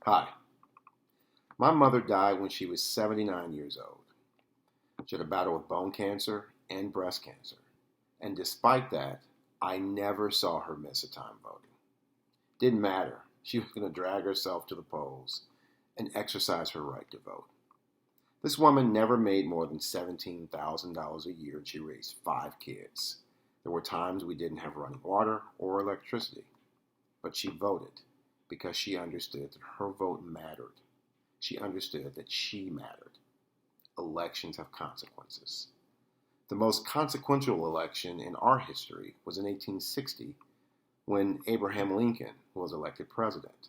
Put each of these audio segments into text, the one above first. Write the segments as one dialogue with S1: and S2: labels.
S1: Hi. My mother died when she was 79 years old. She had a battle with bone cancer and breast cancer. And despite that, I never saw her miss a time voting. Didn't matter. She was going to drag herself to the polls and exercise her right to vote. This woman never made more than $17,000 a year and she raised 5 kids. There were times we didn't have running water or electricity. But she voted because she understood that her vote mattered. She understood that she mattered. Elections have consequences. The most consequential election in our history was in 1860 when Abraham Lincoln was elected president.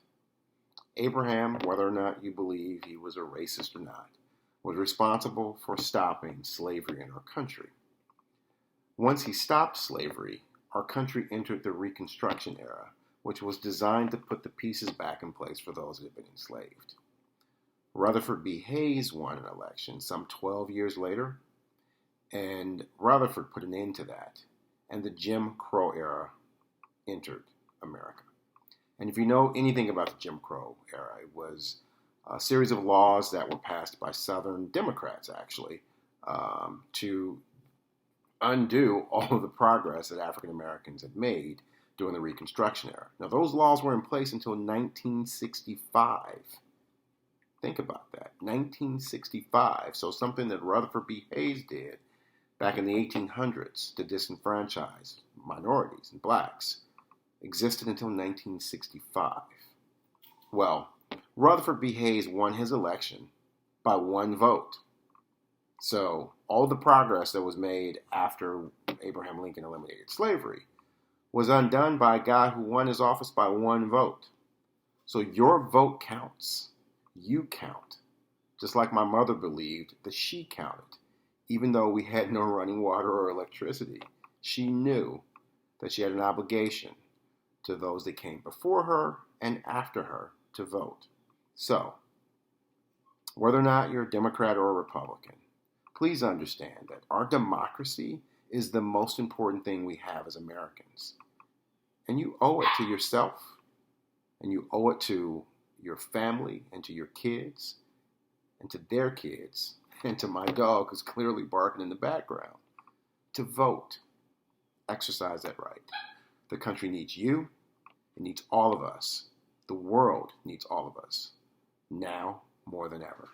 S1: Abraham, whether or not you believe he was a racist or not, was responsible for stopping slavery in our country. Once he stopped slavery, our country entered the Reconstruction era, which was designed to put the pieces back in place for those that had been enslaved. Rutherford B. Hayes won an election some 12 years later, and Rutherford put an end to that, and the Jim Crow era entered America. And if you know anything about the Jim Crow era, it was a series of laws that were passed by Southern Democrats, actually, to undo all of the progress that African Americans had made during the Reconstruction era. Now, those laws were in place until 1965. Think about that, 1965. So something that Rutherford B. Hayes did back in the 1800s to disenfranchise minorities and blacks existed until 1965. Well, Rutherford B. Hayes won his election by one vote. So all the progress that was made after Abraham Lincoln eliminated slavery was undone by a guy who won his office by one vote. So your vote counts. You count. Just like my mother believed that she counted. Even though we had no running water or electricity, she knew that she had an obligation to those that came before her and after her to vote. So, whether or not you're a Democrat or a Republican, please understand that our democracy is the most important thing we have as Americans. And you owe it to yourself, and you owe it to your family, and to your kids, and to their kids, and to my dog who's clearly barking in the background, to vote. Exercise that right. The country needs you. It needs all of us. The world needs all of us. Now more than ever.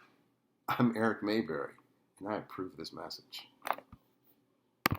S1: I'm Eric Mayberry, and I approve this message.